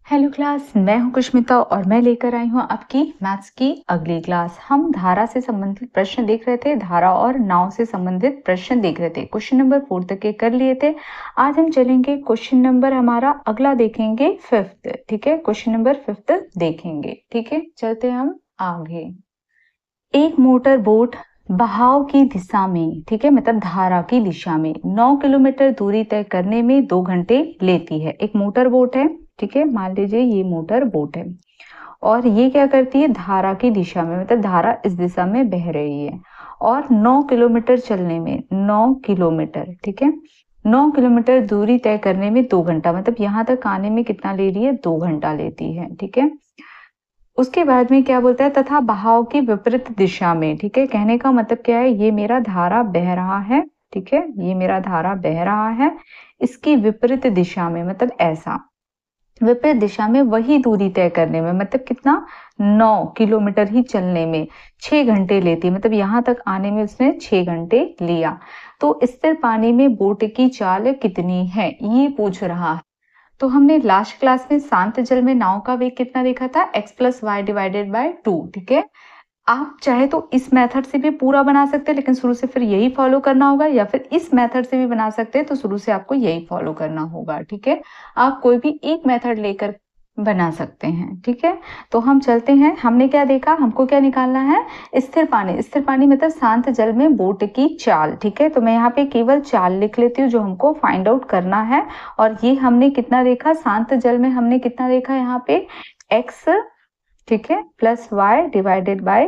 Hello class, मैं हूं कुष्मिता और मैं लेकर आई हूं आपकी मैथ्स की अगली क्लास। हम धारा से संबंधित प्रश्न देख रहे थे, धारा और नाव से संबंधित प्रश्न देख रहे थे। क्वेश्चन नंबर 4 तक के कर लिए थे। आज हम चलेंगे क्वेश्चन नंबर हमारा अगला देखेंगे 5th। ठीक है, क्वेश्चन नंबर 5th देखेंगे। ठीक है, चलते हम आगे। एक मोटर बोट बहाव की दिशा में, ठीक है, मतलब धारा की दिशा में 9 किलोमीटर दूरी तय करने में 2 घंटे लेती है। एक मोटर बोट है, ठीक है, मान लीजिए ये मोटर बोट है और ये क्या करती है, धारा की दिशा में, मतलब धारा इस दिशा में बह रही है और 9 किलोमीटर चलने में, 9 किलोमीटर, ठीक है, 9 किलोमीटर दूरी तय करने में 2 घंटा, मतलब यहाँ तक आने में कितना ले रही है, 2 घंटा लेती है। ठीक है, उसके बाद में क्या बोलता है, तथा बहाव की विपरीत दिशा में। ठीक है, कहने का मतलब क्या है, ये मेरा धारा बह रहा है, ठीक है, ये मेरा धारा बह रहा है, इसकी विपरीत दिशा में, मतलब ऐसा विपरीत दिशा में वही दूरी तय करने में, मतलब कितना, 9 किलोमीटर ही चलने में 6 घंटे लेती है, मतलब यहाँ तक आने में उसने 6 घंटे लिया। तो स्थिर पानी में बोट की चाल कितनी है, ये पूछ रहा है। तो हमने लास्ट क्लास में शांत जल में नाव का वेग कितना देखा था, x plus Y divided by 2। ठीक है, आप चाहे तो इस मेथड से भी पूरा बना सकते हैं, लेकिन शुरू से फिर यही फॉलो करना होगा, या फिर इस मेथड से भी बना सकते हैं तो शुरू से आपको यही फॉलो करना होगा। ठीक है, आप कोई भी एक मेथड लेकर बना सकते हैं। ठीक है, तो हम चलते हैं। हमने क्या देखा, हमको क्या निकालना है, स्थिर पानी। स्थिर पानी मतलब शांत जल में बोट की चाल। ठीक है, तो मैं यहाँ पे केवल चाल लिख लेती हूँ जो हमको फाइंड आउट करना है। और ये हमने कितना देखा, शांत जल में हमने कितना देखा, यहाँ पे x, ठीक है, प्लस वाई डिवाइडेड बाय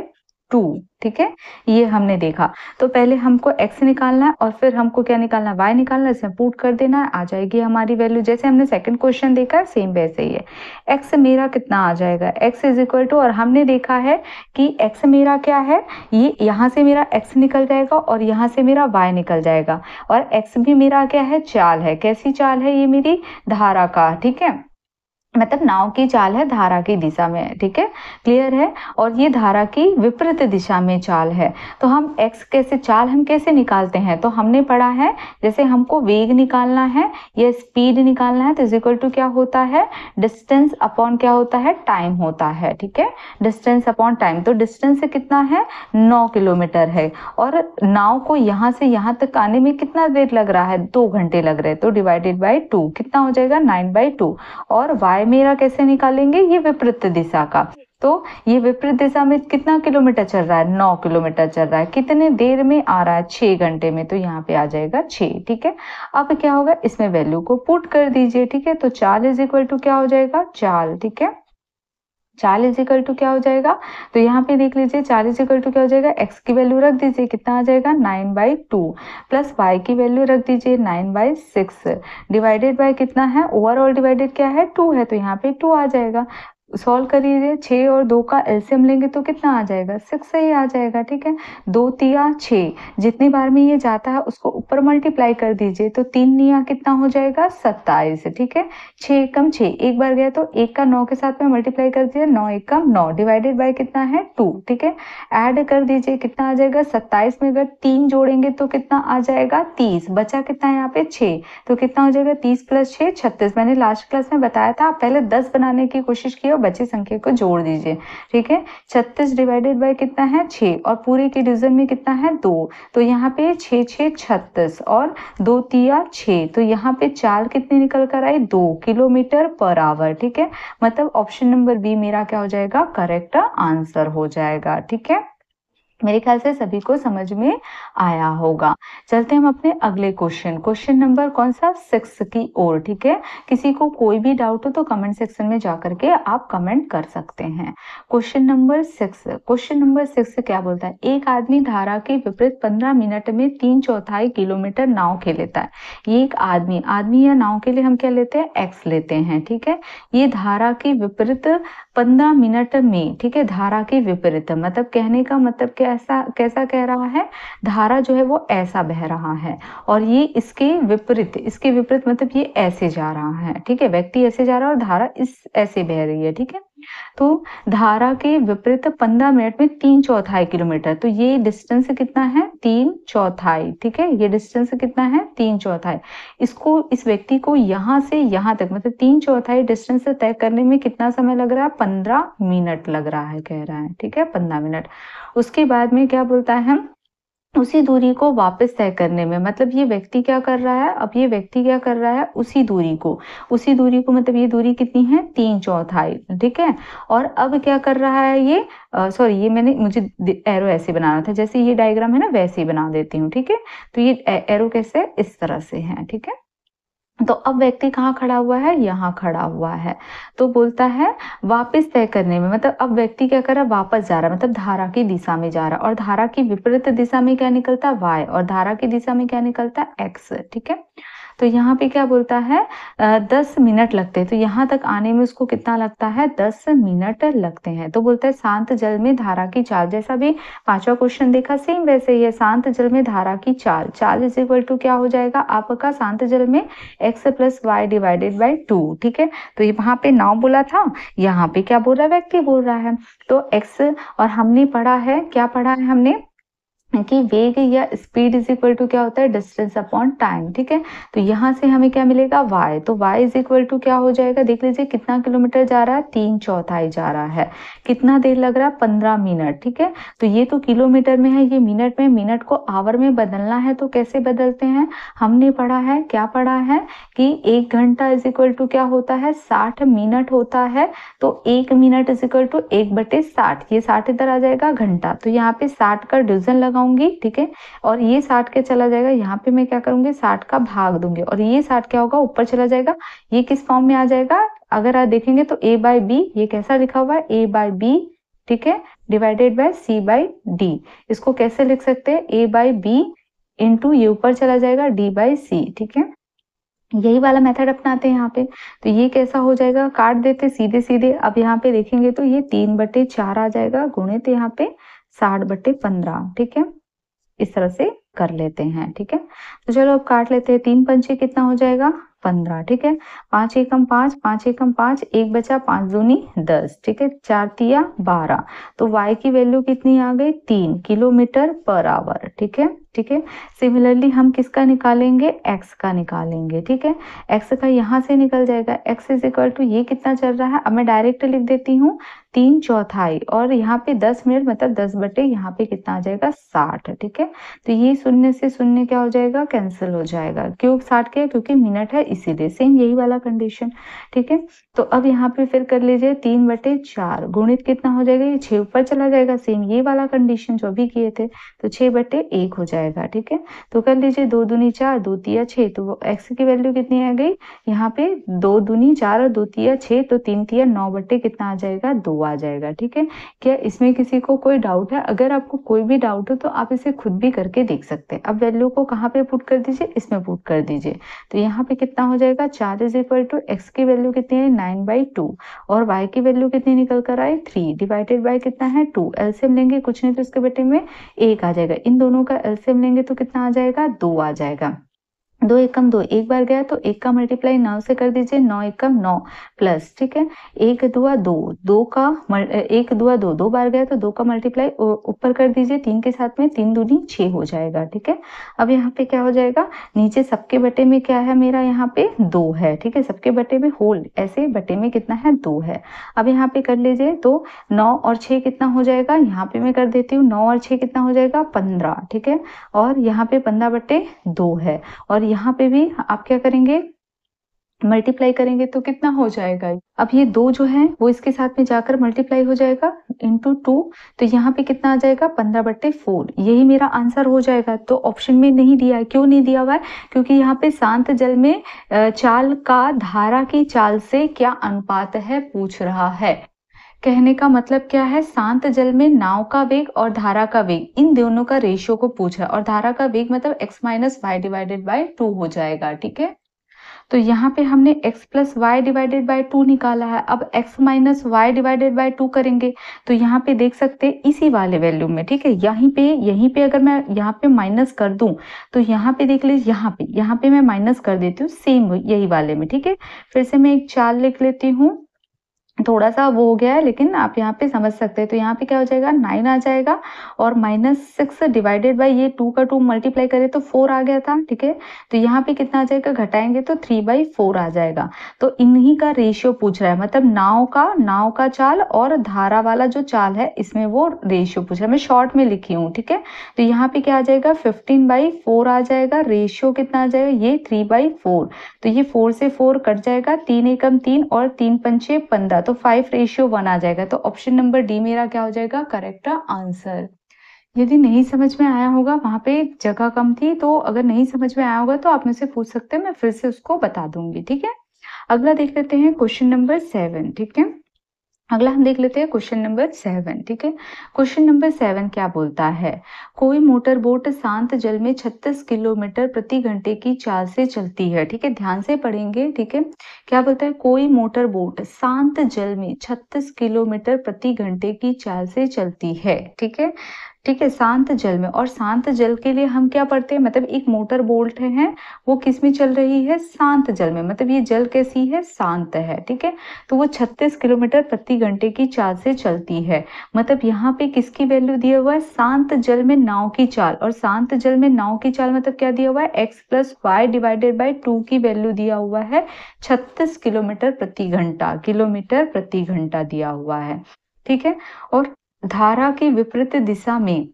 2। ठीक है, ये हमने देखा। तो पहले हमको x निकालना है और फिर हमको क्या निकालना है, y निकालना है। इसमें पुट कर देना है, आ जाएगी हमारी वैल्यू। जैसे हमने सेकंड क्वेश्चन देखा है, सेम वैसे ही है। x मेरा कितना आ जाएगा, x इज इक्वल टू, और हमने देखा है कि x मेरा क्या है, ये यहाँ से मेरा x निकल जाएगा और यहाँ से मेरा y निकल जाएगा। और x भी मेरा क्या है, चाल है। कैसी चाल है, ये मेरी धारा का, ठीक है, मतलब नाव की चाल है, धारा की दिशा में। ठीक है, क्लियर है। और ये धारा की विपरीत दिशा में चाल है। तो हम x कैसे, चाल हम कैसे निकालते हैं, तो हमने पढ़ा है, जैसे हमको वेग निकालना है या स्पीड निकालना है तो इज इक्वल टू क्या होता है, डिस्टेंस अपॉन क्या होता है, टाइम होता है। ठीक है, डिस्टेंस अपॉन टाइम। तो डिस्टेंस कितना है, 9 किलोमीटर है, और नाव को यहाँ से यहाँ तक आने में कितना देर लग रहा है, 2 घंटे लग रहे हैं। तो डिवाइडेड बाई 2 कितना हो जाएगा, 9/2। और y मेरा कैसे निकालेंगे, ये विपरीत दिशा का। तो ये विपरीत दिशा में कितना किलोमीटर चल रहा है, 9 किलोमीटर चल रहा है। कितने देर में आ रहा है, 6 घंटे में। तो यहाँ पे आ जाएगा 6। ठीक है, अब क्या होगा, इसमें वैल्यू को पुट कर दीजिए। ठीक है, तो चाल इज इक्वल टू क्या हो जाएगा, चाल। ठीक है, चाल इज इक्वल टू क्या हो जाएगा, तो यहाँ पे देख लीजिए, चाल इज इक्वल टू क्या हो जाएगा, x की वैल्यू रख दीजिए, कितना आ जाएगा, 9/2, प्लस y की वैल्यू रख दीजिए 9/6, डिवाइडेड बाय कितना है, ओवरऑल डिवाइडेड क्या है, 2 है, तो यहाँ पे 2 आ जाएगा। सॉल्व करिए, 6 और 2 का एलसीएम लेंगे तो कितना आ जाएगा, 6 से ही आ जाएगा। ठीक है, 2 तिया 6, जितनी बार में ये जाता है उसको ऊपर मल्टीप्लाई कर दीजिए, तो 3 निया कितना हो जाएगा, 27। ठीक है, 6 एकम 6, एक बार गया तो 1 का 9 के साथ में मल्टीप्लाई कर दीजिए, 9 एकम 9, डिवाइडेड बाय कितना है, 2। ठीक है, ऐड कर दीजिए, कितना आ जाएगा, 27 में अगर 3 जोड़ेंगे तो कितना आ जाएगा, 30। बचा कितना है यहाँ पे, 6, तो कितना हो जाएगा, 30 प्लस 6 36। मैंने लास्ट क्लास में बताया था, आप पहले 10 बनाने की कोशिश की, बची संख्या को जोड़ दीजिए। ठीक है, 36 डिवाइडेड बाय कितना है, 6, और पूरे के डिवीजन में कितना है, 2। तो यहाँ पे 6 6 36 और 2 तिया 6, तो यहाँ पे चाल कितनी निकल कर आई, 2 किलोमीटर पर आवर। ठीक है, मतलब ऑप्शन नंबर बी मेरा क्या हो जाएगा, करेक्ट आंसर हो जाएगा। ठीक है, मेरे ख्याल से सभी को समझ में आया होगा। चलते हम अपने अगले क्वेश्चन, क्वेश्चन नंबर कौन सा, 6 की ओर। ठीक है, किसी को कोई भी डाउट हो तो कमेंट सेक्शन में जाकर के आप कमेंट कर सकते हैं। क्वेश्चन नंबर 6, क्वेश्चन नंबर 6 क्या बोलता है, एक आदमी धारा के विपरीत 15 मिनट में 3/4 किलोमीटर नाव के लेता है। ये एक आदमी या नाव के लिए हम क्या लेते हैं, एक्स लेते हैं। ठीक है, ये धारा के विपरीत 15 मिनट में, ठीक है, धारा के विपरीत मतलब कहने का मतलब कैसा कह रहा है, धारा जो है वो ऐसा बह रहा है और ये इसके विपरीत मतलब ये ऐसे जा रहा है। ठीक है, व्यक्ति ऐसे जा रहा है और धारा इस ऐसे बह रही है। ठीक है, तो धारा के विपरीत 15 मिनट में 3/4 किलोमीटर, तो ये डिस्टेंस कितना है 3/4, ठीक है, ये डिस्टेंस कितना है 3/4। इसको इस व्यक्ति को यहाँ से यहाँ तक मतलब 3/4 डिस्टेंस तय करने में कितना समय लग रहा है 15 मिनट लग रहा है, कह रहा है, ठीक है, 15 मिनट। उसके बाद में क्या बोलता है, उसी दूरी को वापस तय करने में, मतलब ये व्यक्ति क्या कर रहा है, अब ये व्यक्ति क्या कर रहा है, उसी दूरी को मतलब ये दूरी कितनी है 3/4, ठीक है। और अब क्या कर रहा है ये, सॉरी ये मुझे एरो ऐसे बनाना था, जैसे ये डायग्राम है ना वैसे ही बना देती हूँ, ठीक है। तो ये एरो कैसे इस तरह से है, ठीक है। तो अब व्यक्ति कहाँ खड़ा हुआ है, यहाँ खड़ा हुआ है। तो बोलता है वापस तय करने में, मतलब अब व्यक्ति क्या कर रहा है, वापस जा रहा है, मतलब धारा की दिशा में जा रहा है, और धारा की विपरीत दिशा में क्या निकलता है y, और धारा की दिशा में क्या निकलता है x, ठीक है। तो यहाँ पे क्या बोलता है 10 मिनट लगते हैं, तो यहाँ तक आने में उसको कितना लगता है 10 मिनट लगते हैं। तो बोलता है शांत जल में धारा की चाल, जैसा भी 5वां क्वेश्चन देखा सेम वैसे ही है, शांत जल में धारा की चाल इज इक्वल टू क्या हो जाएगा आपका, शांत जल में x + y डिवाइडेड बाई 2, ठीक है। तो ये वहां पे नाव बोला था, यहाँ पे क्या बोल रहा है, व्यक्ति बोल रहा है। तो x, और हमने पढ़ा है, क्या पढ़ा है हमने कि वेग या स्पीड इज इक्वल टू क्या होता है डिस्टेंस अपॉन टाइम, ठीक है। तो यहाँ से हमें क्या मिलेगा y, तो y इज इक्वल टू क्या हो जाएगा, देख लीजिए कितना किलोमीटर जा रहा है 3/4 जा रहा है, कितना देर लग रहा है 15 मिनट, ठीक है। तो ये तो किलोमीटर में है, ये मिनट में, मिनट को आवर में बदलना है तो कैसे बदलते हैं, हमने पढ़ा है, क्या पढ़ा है कि 1 घंटा इज इक्वल टू क्या होता है 60 मिनट होता है। तो 1 मिनट इज इक्वल टू 1/60, ये 60 इधर आ जाएगा घंटा, तो यहाँ पे 60 का डिवीजन लगाऊंगी, ठीक है। और ये 60 के चला जाएगा, यहाँ पे मैं क्या करूंगी 60 का भाग दूंगी, और ये 60 क्या होगा ऊपर चला जाएगा, ये किस फॉर्म में आ जाएगा, अगर आप देखेंगे तो a/b, ये कैसा लिखा हुआ है a/b, ठीक है, डिवाइडेड बाय c/d। इसको कैसे लिख सकते हैं a/b इंटू ये ऊपर चला जाएगा d/c, ठीक है। यही वाला मेथड अपनाते हैं यहाँ पे। तो ये कैसा हो जाएगा, काट देते सीधे सीधे। अब यहाँ पे देखेंगे तो ये 3/4 आ जाएगा, गुणित यहाँ पे 60/15, ठीक है। इस तरह से कर लेते हैं, ठीक है। तो चलो अब काट लेते हैं, 3 पंचे कितना हो जाएगा 15, ठीक है। 5 एकम 5, 5 एकम 5, 1 बचा, 5 दूनी 10, ठीक है, 4 तिया 12। तो y की वैल्यू कितनी आ गई 3 किलोमीटर पर आवर, ठीक है, ठीक है। सिमिलरली हम किसका निकालेंगे, x का निकालेंगे, ठीक है। x का यहाँ से निकल जाएगा, x इज इक्वल टू ये कितना चल रहा है, अब मैं डायरेक्ट लिख देती हूँ 3/4, और यहाँ पे 10 मिनट मतलब 10 बटे यहाँ पे कितना आ जाएगा 60, ठीक है। तो ये शून्य से शून्य क्या हो जाएगा कैंसिल हो जाएगा, क्यों 60 क्या, क्योंकि मिनट है इसीलिए, सेम यही वाला कंडीशन, ठीक है। तो अब यहाँ पे फिर कर लीजिए 3/4 गुणित कितना हो जाएगा, ये 6 ऊपर चला जाएगा, सेम ये वाला कंडीशन जो भी किए थे, तो 6/1 हो जाएगा, ठीक है। तो कर लीजिए 2 दूनी 4, 2 तिया 6, तो x की वैल्यू कितनी आ गई, यहाँ पे 2 दूनी 4 और 2 तिया 6, तो 3 तिया 9 बटे कितना आ जाएगा 2 आ जाएगा, ठीक है। क्या इसमें किसी को कोई डाउट है, अगर आपको कोई भी डाउट हो तो आप इसे खुद भी करके देख सकते हैं। अब वैल्यू को कहाँ पे पुट कर दीजिए, इसमें पुट कर दीजिए। तो यहाँ पे कितना हो जाएगा 4 इज इक्वल टू x की वैल्यू कितनी है 9/2, और y की वैल्यू कितनी निकल कर आई 3 डिवाइडेड बाय कितना है 2। एलसीएम लेंगे, कुछ नहीं तो इसके बेटे में 1 आ जाएगा, इन दोनों का एलसीएम लेंगे तो कितना आ जाएगा 2 आ जाएगा। 2 एकम 2, एक बार गया तो 1 का मल्टीप्लाई 9 से कर दीजिए, 9 एकम 9 प्लस, ठीक है, 1 दुआ 2, 2 का 1 दुआ 2, 2 बार गया तो 2 का मल्टीप्लाई ऊपर कर दीजिए 3 के साथ में, 3 दूनी 6 हो जाएगा, ठीक है। अब यहाँ पे क्या हो जाएगा, नीचे सबके बटे में क्या है मेरा यहाँ पे 2 है, ठीक है, सबके बटे में होल ऐसे बटे में कितना है 2 है। अब यहाँ पे कर लीजिए तो 9 और 6 कितना हो जाएगा, यहाँ पे मैं कर देती हूँ 9 और 6 कितना हो जाएगा 15, ठीक है, और यहाँ पे 15/2 है, और यहाँ पे भी आप क्या करेंगे मल्टीप्लाई करेंगे तो कितना हो जाएगा, अब ये 2 जो है वो इसके साथ में जाकर मल्टीप्लाई हो जाएगा इंटू 2, तो यहाँ पे कितना आ जाएगा 15/4, यही मेरा आंसर हो जाएगा। तो ऑप्शन में नहीं दिया है, क्यों नहीं दिया हुआ है, क्योंकि यहाँ पे शांत जल में चाल का धारा की चाल से क्या अनुपात है पूछ रहा है। कहने का मतलब क्या है, शांत जल में नाव का वेग और धारा का वेग, इन दोनों का रेशियो को पूछ रहा है, और धारा का वेग मतलब x - y डिवाइडेड बाय 2 हो जाएगा, ठीक है। तो यहाँ पे हमने x + y डिवाइडेड बाय 2 निकाला है, अब x - y डिवाइडेड बाय 2 करेंगे तो यहाँ पे देख सकते हैं इसी वाले वैल्यू में, ठीक है, यहीं पे अगर मैं यहाँ पे माइनस कर दूं तो यहाँ पे देख लीजिए, यहाँ पे मैं माइनस कर देती हूँ सेम यही वाले में, ठीक है। फिर से मैं एक चाल लिख लेती हूँ, थोड़ा सा वो हो गया है, लेकिन आप यहाँ पे समझ सकते हैं। तो यहाँ पे क्या हो जाएगा, 9 आ जाएगा और -6 डिवाइडेड बाय ये 2 का 2 मल्टीप्लाई करें तो 4 आ गया था, ठीक है। तो यहाँ पे कितना आ जाएगा, घटाएंगे तो 3/4 आ जाएगा। तो इन्हीं का रेशियो पूछ रहा है, मतलब नाव का चाल और धारा वाला जो चाल है इसमें वो रेशियो पूछ रहा है। मैं शॉर्ट में लिखी हूँ, ठीक है। तो यहाँ पे क्या आ जाएगा, 15/4 आ जाएगा। रेशियो कितना आ जाएगा, ये 3/4। तो ये 4 से 4 कट जाएगा, 3 एकम 3 और 3 पंचे 15, तो 5:1 आ जाएगा। तो ऑप्शन नंबर डी मेरा क्या हो जाएगा, करेक्ट आंसर। यदि नहीं समझ में आया होगा, वहां पे जगह कम थी, तो अगर नहीं समझ में आया होगा तो आप मुझसे पूछ सकते हैं, मैं फिर से उसको बता दूंगी, ठीक है। अगला देख लेते हैं क्वेश्चन नंबर 7, ठीक है। अगला हम देख लेते हैं क्वेश्चन नंबर 7, ठीक है। क्वेश्चन नंबर 7 क्या बोलता है, कोई मोटर बोट शांत जल में 36 किलोमीटर प्रति घंटे की चाल से चलती है, ठीक है। ध्यान से पढ़ेंगे, ठीक है। क्या बोलता है, कोई मोटर बोट शांत जल में 36 किलोमीटर प्रति घंटे की चाल से चलती है, ठीक है। ठीक है, शांत जल में। और शांत जल के लिए हम क्या पढ़ते हैं, मतलब एक मोटर बोट है, वो किस में चल रही है, शांत जल में। मतलब ये जल कैसी है, शांत है, ठीक है। तो वो 36 किलोमीटर प्रति घंटे की चाल से चलती है। मतलब यहाँ पे किसकी वैल्यू दिया हुआ है, शांत जल में नाव की चाल। और शांत जल में नाव की चाल मतलब क्या दिया हुआ है, x + y डिवाइडेड बाय 2 की वैल्यू दिया हुआ है 36 किलोमीटर प्रति घंटा, किलोमीटर प्रति घंटा दिया हुआ है, ठीक है। और धारा की विपरीत दिशा में,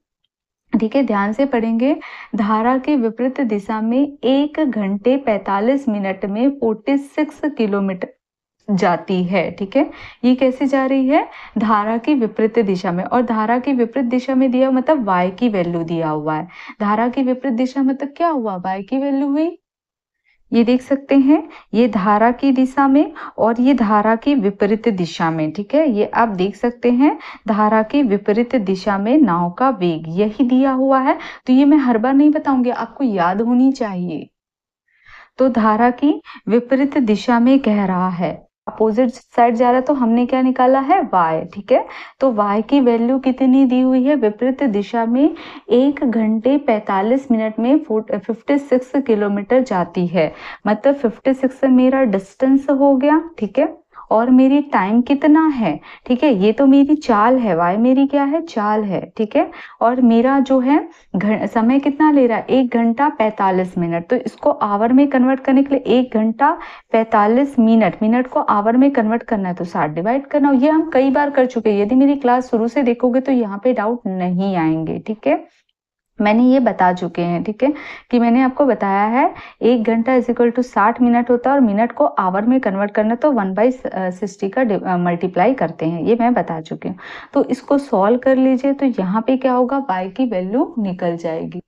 ठीक है, ध्यान से पढ़ेंगे। धारा की विपरीत दिशा में 1 घंटे 45 मिनट में 46 किलोमीटर जाती है, ठीक है। ये कैसे जा रही है, धारा की विपरीत दिशा में। और धारा की विपरीत दिशा में दिया मतलब y की वैल्यू दिया हुआ है। धारा की विपरीत दिशा मतलब क्या हुआ, y की वैल्यू हुई, ये देख सकते हैं, ये धारा की दिशा में और ये धारा की विपरीत दिशा में, ठीक है। ये आप देख सकते हैं, धारा की विपरीत दिशा में नाव का वेग यही दिया हुआ है। तो ये मैं हर बार नहीं बताऊंगी, आपको याद होनी चाहिए। तो धारा की विपरीत दिशा में कह रहा है, अपोजिट साइड जा रहा है, तो हमने क्या निकाला है, y, ठीक है। तो y की वैल्यू कितनी दी हुई है, विपरीत दिशा में 1 घंटे 45 मिनट में 56 किलोमीटर जाती है। मतलब 56 मेरा डिस्टेंस हो गया, ठीक है। और मेरी टाइम कितना है, ठीक है। ये तो मेरी चाल है, y मेरी क्या है, चाल है, ठीक है। और मेरा जो है समय कितना ले रहा है, 1 घंटा 45 मिनट। तो इसको आवर में कन्वर्ट करने के लिए 1 घंटा 45 मिनट, मिनट को आवर में कन्वर्ट करना है तो 60 डिवाइड करना। ये हम कई बार कर चुके हैं, यदि मेरी क्लास शुरू से देखोगे तो यहाँ पे डाउट नहीं आएंगे, ठीक है। मैंने ये बता चुके हैं, ठीक है, कि मैंने आपको बताया है 1 घंटा = 60 मिनट होता है और मिनट को आवर में कन्वर्ट करना तो 1/60 का मल्टीप्लाई करते हैं, ये मैं बता चुकी हूँ। तो इसको सॉल्व कर लीजिए, तो यहाँ पे क्या होगा, y की वैल्यू निकल जाएगी।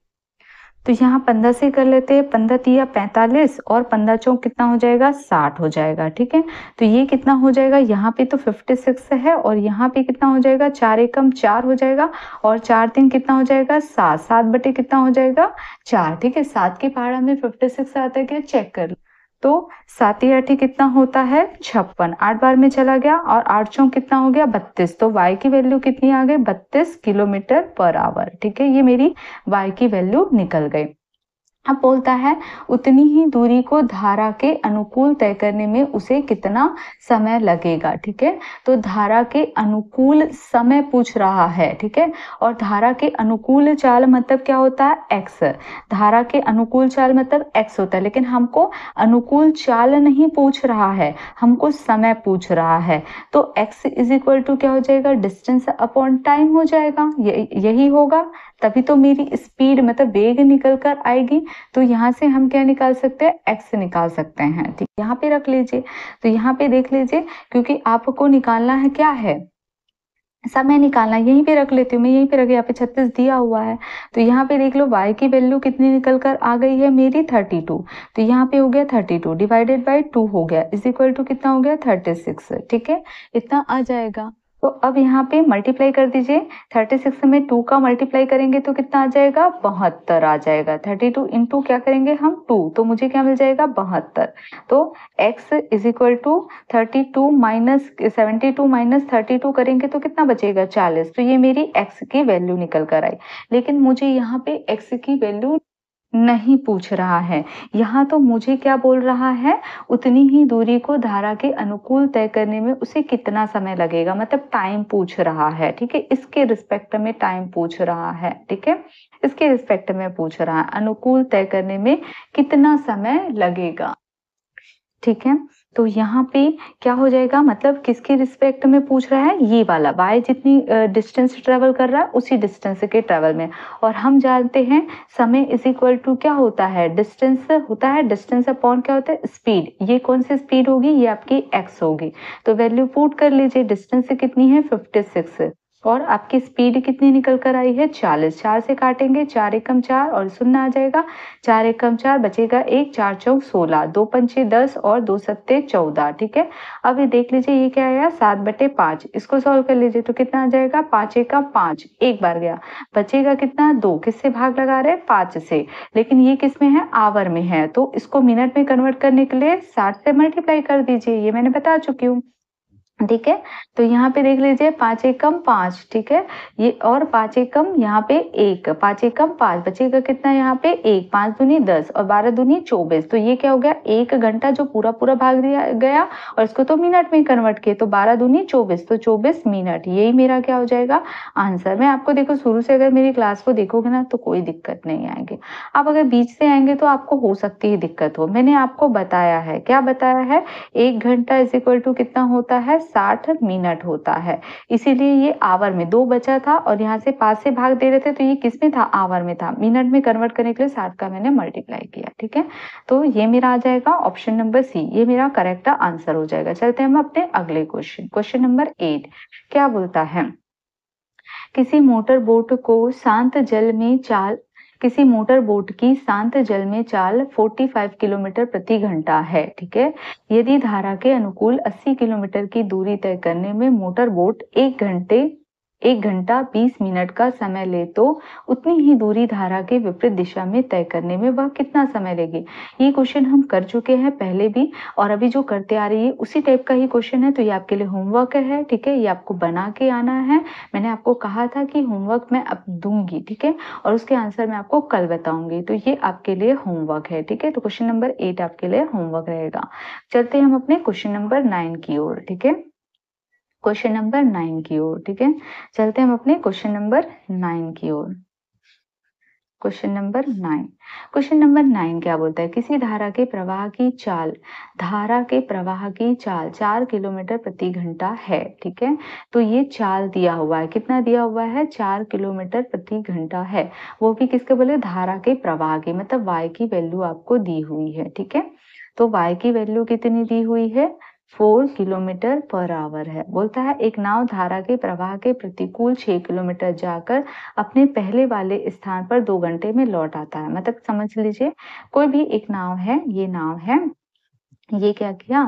तो यहाँ 15 से कर लेते हैं, 15 तिया 45 और 15 चौक कितना हो जाएगा, 60 हो जाएगा, ठीक है। तो ये कितना हो जाएगा, यहाँ पे तो 56 है और यहाँ पे कितना हो जाएगा, 4 एकम 4 हो जाएगा और 4 3 कितना हो जाएगा, 7, 7 बटे कितना हो जाएगा, 4, ठीक है। 7 के पहाड़ा में 56 आता है क्या, चेक कर लो। तो 7 या 8 कितना होता है, 56, 8 बार में चला गया और 8 चौक कितना हो गया, 32। तो y की वैल्यू कितनी आ गई, 32 किलोमीटर पर आवर, ठीक है। ये मेरी y की वैल्यू निकल गई। अब बोलता है उतनी ही दूरी को धारा के अनुकूल तय करने में उसे कितना समय लगेगा, ठीक है। तो धारा के अनुकूल समय पूछ रहा है, ठीक है। और धारा के अनुकूल चाल मतलब क्या होता है, x। धारा के अनुकूल चाल मतलब x होता है, लेकिन हमको अनुकूल चाल नहीं पूछ रहा है, हमको समय पूछ रहा है। तो x = क्या हो जाएगा, डिस्टेंस अपॉन टाइम हो जाएगा, यही होगा। तभी तो मेरी स्पीड मतलब वेग निकल कर आएगी। तो यहाँ से हम क्या निकाल सकते हैं, x निकाल सकते हैं, ठीक, यहाँ पे रख लीजिए। तो यहाँ पे देख लीजिए, क्योंकि आपको निकालना है क्या है, समय निकालना है। यहीं पे रख लेती हूँ मैं, यहीं पे रख, यहाँ पे 36 दिया हुआ है। तो यहाँ पे देख लो y की वैल्यू कितनी निकल कर आ गई है, मेरी 32। तो यहाँ पे हो गया 32 डिवाइडेड बाय 2 हो गया, = कितना हो गया, 36, ठीक है। इतना आ जाएगा। तो अब यहाँ पे मल्टीप्लाई कर दीजिए, 36 में 2 का मल्टीप्लाई करेंगे तो कितना आ जाएगा, 72 आ जाएगा। 32 इंटू क्या करेंगे हम, 2, तो मुझे क्या मिल जाएगा, 72। तो x = 32 माइनस 72 माइनस 32 करेंगे तो कितना बचेगा, 40। तो ये मेरी x की वैल्यू निकल कर आई। लेकिन मुझे यहाँ पे x की वैल्यू नहीं पूछ रहा है। यहाँ तो मुझे क्या बोल रहा है, उतनी ही दूरी को धारा के अनुकूल तय करने में उसे कितना समय लगेगा, मतलब टाइम पूछ रहा है, ठीक है? इसके रिस्पेक्ट में टाइम पूछ रहा है, ठीक है? इसके रिस्पेक्ट में पूछ रहा है, अनुकूल तय करने में कितना समय लगेगा, ठीक है? तो यहाँ पे क्या हो जाएगा, मतलब किसके रिस्पेक्ट में पूछ रहा है, ये वाला y जितनी डिस्टेंस ट्रेवल कर रहा है उसी डिस्टेंस के ट्रेवल में। और हम जानते हैं समय इज इक्वल टू क्या होता है, डिस्टेंस होता है, डिस्टेंस अपॉन क्या होता है, स्पीड। ये कौन सी स्पीड होगी, ये आपकी x होगी। तो वैल्यू पुट कर लीजिए, डिस्टेंस कितनी है 56 और आपकी स्पीड कितनी निकल कर आई है 40। 4 से काटेंगे, 4 एकम 4 और शून्य आ जाएगा, 4 एकम 4 बचेगा 1, 4 चौक 16, 2 पंचे 10 और 2 सत्ते 14, ठीक है? अब ये देख लीजिए ये क्या आया 7/5, इसको सॉल्व कर लीजिए तो कितना आ जाएगा 5 एकम 5, एक बार गया, बचेगा कितना 2, किससे भाग लगा रहे हैं 5 से, लेकिन ये किस में है, आवर में है, तो इसको मिनट में कन्वर्ट करने के लिए 60 से मल्टीप्लाई कर दीजिए, ये मैंने बता चुकी हूँ, ठीक है? तो यहाँ पे देख लीजिए 5 एकम 5, ठीक है? ये और 5 एकम यहाँ पे 1, 5 एकम 5 बचेगा कितना यहाँ पे 1, 5 दूनी 10 और 12 दूनी 24, तो ये क्या हो गया 1 घंटा जो पूरा पूरा भाग दिया गया और इसको तो मिनट में कन्वर्ट किए, तो 12 दूनी 24, तो 24 मिनट, यही मेरा क्या हो जाएगा आंसर। मैं आपको देखो शुरू से अगर मेरी क्लास को देखोगे ना तो कोई दिक्कत नहीं आएगी, आप अगर बीच से आएंगे तो आपको हो सकती है दिक्कत हो। मैंने आपको बताया है, क्या बताया है, 1 घंटा इज इक्वल टू कितना होता है 60 मिनट होता है, इसीलिए ये आवर में 2 बचा था और यहाँ से 5 से भाग दे रहे थे तो ये किस में था, आवर में था, मिनट में कन्वर्ट करने के लिए 60 का मैंने मल्टीप्लाई किया, ठीक है? तो ये मेरा आ जाएगा ऑप्शन नंबर सी, ये मेरा करेक्ट आंसर हो जाएगा। चलते हैं हम अपने अगले क्वेश्चन, क्वेश्चन नंबर 8 क्या बोलता है, किसी मोटर बोट को शांत जल में चाल किसी मोटर बोट की शांत जल में चाल 45 किलोमीटर प्रति घंटा है, ठीक है? यदि धारा के अनुकूल 80 किलोमीटर की दूरी तय करने में मोटर बोट 1 घंटा 20 मिनट का समय ले तो उतनी ही दूरी धारा के विपरीत दिशा में तय करने में वह कितना समय लेगी। ये क्वेश्चन हम कर चुके हैं पहले भी और अभी जो करते आ रही है उसी टाइप का ही क्वेश्चन है, तो ये आपके लिए होमवर्क है, ठीक है? ये आपको बना के आना है। मैंने आपको कहा था कि होमवर्क मैं अब दूंगी, ठीक है? और उसके आंसर मैं आपको कल बताऊंगी, तो ये आपके लिए होमवर्क है, ठीक है? तो क्वेश्चन नंबर 8 आपके लिए होमवर्क रहेगा। चलते हैं हम अपने क्वेश्चन नंबर 9 की ओर, ठीक है? क्वेश्चन नंबर 9 की ओर, ठीक है? चलते हैं हम अपने क्वेश्चन नंबर 9 की ओर। क्वेश्चन नंबर 9, क्वेश्चन नंबर 9 क्या बोलता है, किसी धारा के प्रवाह की चाल 4 किलोमीटर प्रति घंटा है, ठीक है? तो ये चाल दिया हुआ है, कितना दिया हुआ है 4 किलोमीटर प्रति घंटा है, वो भी किसके बोले, धारा के प्रवाह की, मतलब y की वैल्यू आपको दी हुई है, ठीक है? तो y की वैल्यू कितनी दी हुई है 4 किलोमीटर पर आवर है। बोलता है एक नाव धारा के प्रवाह के प्रतिकूल 6 किलोमीटर जाकर अपने पहले वाले स्थान पर 2 घंटे में लौट आता है, मतलब समझ लीजिए कोई भी एक नाव है, ये नाव है, ये क्या किया,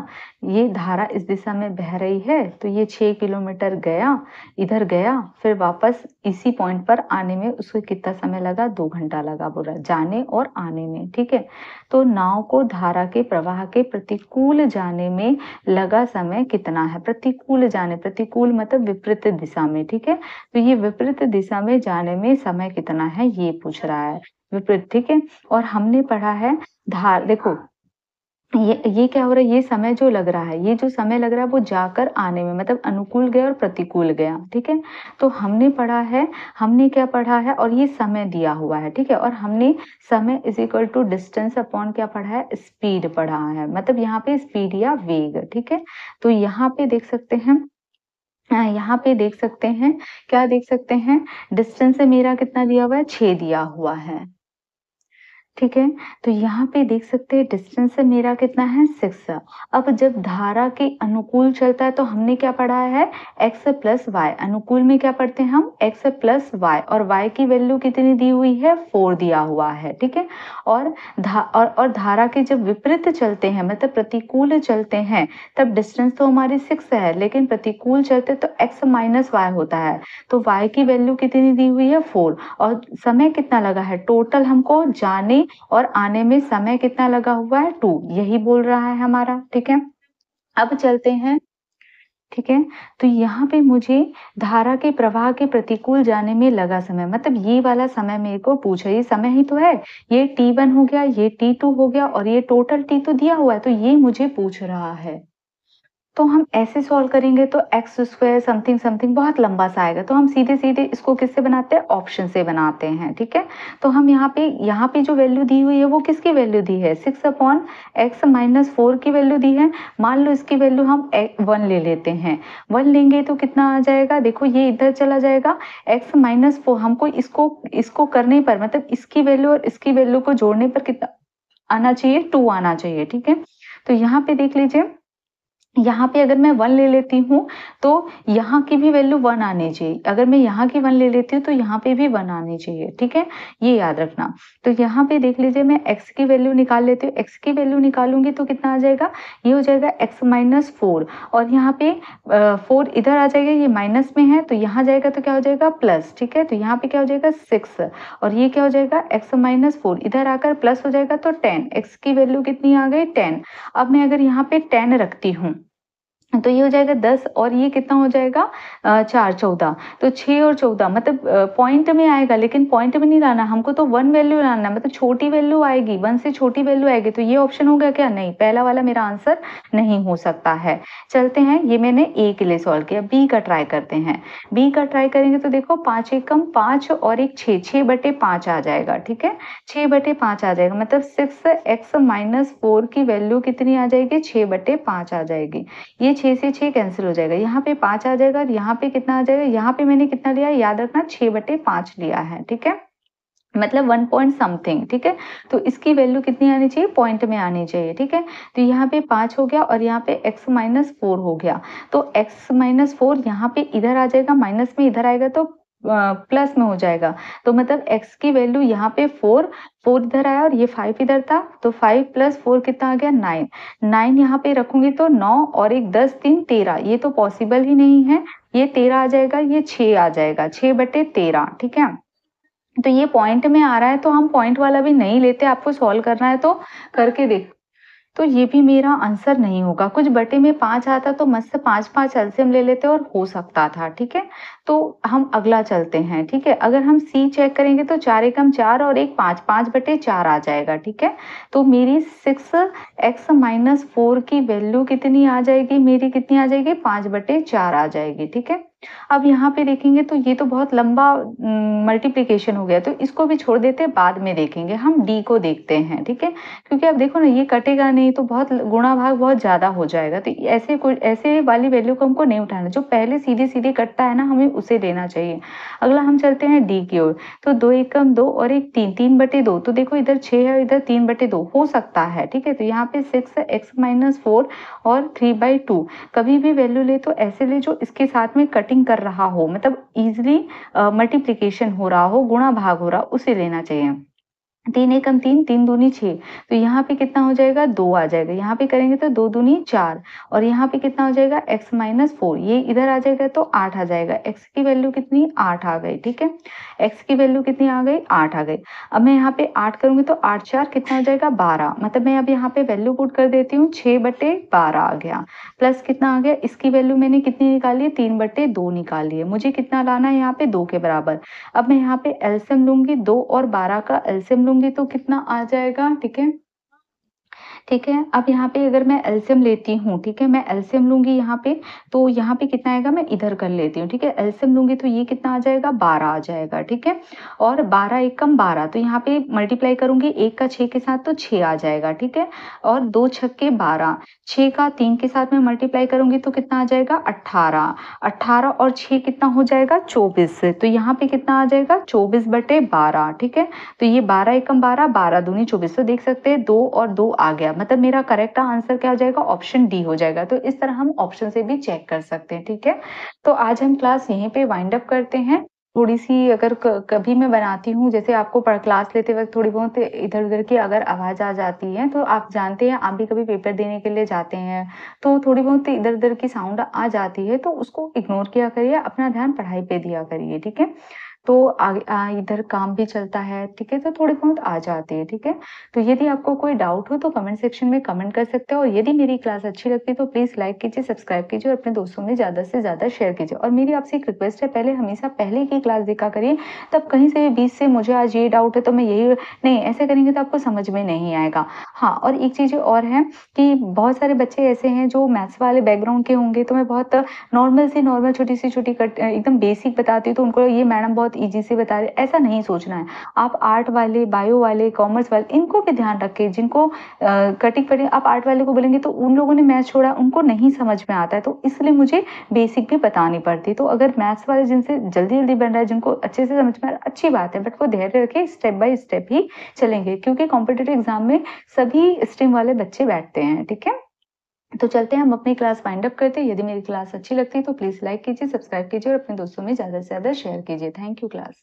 ये धारा इस दिशा में बह रही है तो ये 6 किलोमीटर गया, इधर गया, फिर वापस इसी पॉइंट पर आने में उसको कितना समय लगा 2 घंटा लगा, बोला जाने और आने में, ठीक है? तो नाव को धारा के प्रवाह के प्रतिकूल जाने में लगा समय कितना है, प्रतिकूल जाने, प्रतिकूल मतलब विपरीत दिशा में, ठीक है? तो ये विपरीत दिशा में जाने में समय कितना है ये पूछ रहा है, विपरीत, ठीक है? और हमने पढ़ा है देखो ये क्या हो रहा है, ये समय जो लग रहा है, ये जो समय लग रहा है वो जाकर आने में, मतलब अनुकूल गया और प्रतिकूल गया, ठीक है? तो हमने पढ़ा है, हमने क्या पढ़ा है, और ये समय दिया हुआ है, ठीक है? और हमने समय is equal to distance upon क्या पढ़ा है, स्पीड पढ़ा है, मतलब यहाँ पे स्पीड या वेग, ठीक है? तो यहाँ पे देख सकते हैं, यहाँ पे देख सकते हैं, क्या देख सकते हैं, डिस्टेंस मेरा कितना दिया हुआ है 6 दिया हुआ है, ठीक है? तो यहाँ पे देख सकते हैं डिस्टेंस मेरा कितना है 6। अब जब धारा के अनुकूल चलता है तो हमने क्या पढ़ा है x प्लस वाई, अनुकूल में क्या पढ़ते हैं हम x प्लस वाई, और y की वैल्यू कितनी दी हुई है 4 दिया हुआ है, ठीक है? और धारा के जब विपरीत चलते हैं, मतलब प्रतिकूल चलते हैं, तब डिस्टेंस तो हमारी 6 है, लेकिन प्रतिकूल चलते तो x माइनस वाई होता है, तो y की वैल्यू कितनी दी हुई है 4, और समय कितना लगा है टोटल हमको जाने और आने में समय कितना लगा हुआ है 2, यही बोल रहा है हमारा, ठीक है? अब चलते हैं ठीक है? तो यहाँ पे मुझे धारा के प्रवाह के प्रतिकूल जाने में लगा समय, मतलब ये वाला समय मेरे को पूछा, ये समय ही तो है। ये t1 हो गया, ये t2 हो गया और ये टोटल t तो दिया हुआ है, तो ये मुझे पूछ रहा है। तो हम ऐसे सॉल्व करेंगे तो एक्स स्क्वायर समथिंग समथिंग बहुत लंबा सा आएगा, तो हम सीधे-सीधे इसको किससे बनाते हैं? ऑप्शन से बनाते हैं, ठीक है? तो हम यहाँ पे जो वैल्यू दी हुई है वो किसकी वैल्यू दी है? 6 अपॉन x माइनस 4 की वैल्यू दी है। मान लो इसकी वैल्यू हम 1 ले लेते हैं। 1 लेंगे तो कितना आ जाएगा? देखो ये इधर चला जाएगा, x माइनस 4 हमको इसको इसको करने पर, मतलब इसकी वैल्यू और इसकी वैल्यू को जोड़ने पर कितना आना चाहिए? 2 आना चाहिए, ठीक है? तो यहाँ पे देख लीजिए, यहाँ पे अगर मैं 1 ले लेती हूँ, तो यहाँ की भी वैल्यू 1 आनी चाहिए। अगर मैं यहाँ की 1 ले लेती हूँ, तो यहाँ पे भी 1 आनी चाहिए, ठीक है? ये याद रखना। तो यहाँ पे देख लीजिए, मैं x की वैल्यू निकाल लेती हूँ। x की वैल्यू निकालूँगी तो कितना आ जाएगा? ये हो जाएगा x माइनस 4 और यहाँ पे 4 इधर आ जाएगा, ये माइनस में है, तो यहाँ जाएगा तो क्या हो जाएगा? प्लस, ठीक है? तो यहाँ पे क्या हो जाएगा? 6 और ये क्या हो जाएगा? x माइनस 4 इधर आकर प्लस हो जाएगा तो 10, x की वैल्यू कितनी आ गई? 10। अब मैं अगर यहाँ पे 10 रखती हूँ, तो ये हो जाएगा 10 और ये कितना हो जाएगा? 4 14, तो 6 और 14 मतलब पॉइंट में आएगा, लेकिन पॉइंट में नहीं लाना हमको, तो 1 वैल्यू लाना है, मतलब छोटी वैल्यू आएगी, 1 से छोटी वैल्यू आएगी। तो ये ऑप्शन हो गया क्या? नहीं, पहला वाला मेरा आंसर नहीं हो सकता है। चलते हैं, ये मैंने ए के लिए सॉल्व किया, बी का ट्राई करते हैं। बी का ट्राई करेंगे तो देखो 5 एकम 5 और एक 6, 6/5 आ जाएगा, ठीक है? 6/5 आ जाएगा, मतलब 6x माइनस 4 की वैल्यू कितनी आ जाएगी? 6/5 आ जाएगी। ये 6 से 6 कैंसिल हो जाएगा, यहाँ पे 5 आ जाएगा और यहाँ पे कितना आ जाएगा? यहाँ पे मैंने कितना लिया है याद रखना, 6/5 लिया है, ठीक है? मतलब 1 पॉइंट समथिंग, ठीक है? तो इसकी वैल्यू कितनी आनी चाहिए? पॉइंट में आनी चाहिए, ठीक है? तो यहाँ पे 5 हो गया और यहाँ पे x माइनस 4 हो गया, तो x माइनस 4 यहाँ पे इधर आ जाएगा, माइनस में इधर आएगा तो प्लस में हो जाएगा, तो मतलब x की वैल्यू यहाँ पे 4 इधर आया और ये 5 इधर था, तो 5 प्लस 4 कितना आ गया? 9। 9 यहाँ पे रखूंगी तो 9 और एक 10 3 13, ये तो पॉसिबल ही नहीं है, ये 13 आ जाएगा, ये 6 आ जाएगा, 6/13, ठीक है? तो ये पॉइंट में आ रहा है, तो हम पॉइंट वाला भी नहीं लेते, आपको सॉल्व करना है तो करके देख। तो ये भी मेरा आंसर नहीं होगा, कुछ बटे में 5 आता तो मस्त 5-5 एलसीएम ले लेते और हो सकता था, ठीक है? तो हम अगला चलते हैं, ठीक है? अगर हम सी चेक करेंगे तो 4 एकम 4 और एक 5, 5/4 आ जाएगा, ठीक है? तो मेरी 6x माइनस 4 की वैल्यू कितनी आ जाएगी? मेरी कितनी आ जाएगी? 5/4 आ जाएगी, ठीक है? अब यहाँ पे देखेंगे तो ये तो बहुत लंबा मल्टीप्लिकेशन हो गया, तो इसको भी छोड़ देते हैं, बाद में देखेंगे। हम डी को देखते हैं, ठीक है? क्योंकि अब देखो ना, ये कटेगा नहीं तो बहुत गुणा भाग बहुत ज्यादा हो जाएगा, तो ऐसे वाली वैल्यू को हमको नहीं उठाना, जो पहले सीधे सीधे कटता है ना, हमें उसे लेना चाहिए। अगला हम चलते हैं डी की ओर, तो 2 एकम 2 और एक 3, 3/2, तो देखो इधर 6 है, इधर 3/2 हो सकता है, ठीक है? तो यहाँ पे 6x माइनस 4 और 3/2, कभी भी वैल्यू ले तो ऐसे ले जो इसके साथ में कटिंग कर रहा हो, मतलब इजिली मल्टीप्लीकेशन हो रहा हो, गुणा भाग हो रहा, उसे लेना चाहिए। 3 एकम 3, 3 दूनी 6, तो यहाँ पे कितना हो जाएगा? 2 आ जाएगा, यहाँ पे करेंगे तो 2 दूनी 4 और यहाँ पे कितना हो जाएगा? x माइनस 4, ये इधर आ जाएगा तो 8 आ जाएगा, x की वैल्यू कितनी? 8 आ गई, ठीक है? x की वैल्यू कितनी आ गई? 8 आ गई। अब मैं यहाँ पे 8 करूंगी तो 8 4 कितना हो जाएगा? 12, मतलब मैं अब यहाँ पे वैल्यू पुट कर देती हूँ, 6/12 आ गया, प्लस कितना आ गया? इसकी वैल्यू मैंने कितनी निकाली है? 3/2 निकाली है, मुझे कितना लाना है यहाँ पे? 2 के बराबर। अब मैं यहाँ पे एलसीएम लूंगी, 2 और 12 का एलसीएम लूंगी तो कितना आ जाएगा, ठीक है? ठीक है, अब यहाँ पे अगर मैं एलसीएम लेती हूँ, ठीक है? मैं एलसीएम लूंगी यहाँ पे, तो यहाँ पे कितना आएगा? मैं इधर कर लेती हूँ, ठीक है? एलसीएम लूंगी तो ये कितना आ जाएगा? 12 आ जाएगा, ठीक है? और 12 एकम 12, तो यहाँ पे मल्टीप्लाई करूंगी 1 का 6 के साथ तो 6 आ जाएगा, ठीक है? और 2 छक्के 12, 6 का 3 के साथ में मल्टीप्लाई करूंगी तो कितना आ जाएगा? 18, 18 और 6 कितना हो जाएगा? 24, तो यहाँ पे कितना आ जाएगा? 24/12, ठीक है? तो ये 12 एकम 12, 12 दूनी 24, तो देख सकते हैं 2 और 2 आ गया, मतलब मेरा करेक्ट आंसर क्या हो जाएगा? ऑप्शन डी हो जाएगा। तो इस तरह हम ऑप्शन से भी चेक कर सकते हैं, ठीक है? तो आज हम क्लास यहीं पे वाइंड अप करते हैं। थोड़ी सी अगर कभी मैं बनाती हूँ, जैसे आपको क्लास लेते वक्त थोड़ी बहुत इधर उधर की अगर आवाज आ जाती है, तो आप जानते हैं, आप भी कभी पेपर देने के लिए जाते हैं तो थोड़ी बहुत इधर उधर की साउंड आ जाती है, तो उसको इग्नोर किया करिए, अपना ध्यान पढ़ाई पे दिया करिए, ठीक है? तो इधर काम भी चलता है, ठीक है? तो थोड़ी बहुत आ जाती है, ठीक है? तो यदि आपको कोई डाउट हो तो कमेंट सेक्शन में कमेंट कर सकते हो और यदि मेरी क्लास अच्छी लगती है तो प्लीज़ लाइक कीजिए, सब्सक्राइब कीजिए और अपने दोस्तों में ज़्यादा से ज़्यादा शेयर कीजिए। और मेरी आपसे एक रिक्वेस्ट है, पहले हमेशा पहले की क्लास देखा करिए, तब कहीं से भी बीच से मुझे आज ये डाउट है तो मैं यही नहीं, ऐसे करेंगे तो आपको समझ में नहीं आएगा। हाँ, और एक चीज़ और है कि बहुत सारे बच्चे ऐसे हैं जो मैथ्स वाले बैकग्राउंड के होंगे, तो मैं बहुत नॉर्मल से नॉर्मल छोटी से छोटी एकदम बेसिक बताती हूँ तो उनको ये मैडम बहुत ईज़ी से बता रहे हैं, ऐसा नहीं सोचना है। आप आर्ट वाले, बायो वाले, कॉमर्स वाले इनको भी ध्यान रखें, जिनको कटिंग-फटिंग आप आर्ट वाले को बोलेंगे तो उन लोगों ने मैथ्स छोड़ा, उनको नहीं समझ में आता है, तो इसलिए मुझे बेसिक भी बतानी पड़ती है। तो अगर मैथ्स वाले जिनसे जल्दी-जल्दी बन रहा है, जिनको अच्छे से समझ में आ रहा है, अच्छी बात है, बट वो धैर्य रखें, स्टेप बाय स्टेप ही चलेंगे क्योंकि कॉम्पिटिटिव एग्ज़ाम में सभी स्ट्रीम वाले बच्चे बैठते हैं, ठीक है? तो चलते हैं हम अपनी क्लास वाइंड अप करते हैं। यदि मेरी क्लास अच्छी लगती है तो प्लीज़ लाइक कीजिए, सब्सक्राइब कीजिए और अपने दोस्तों में ज़्यादा से ज़्यादा शेयर कीजिए। Thank you class.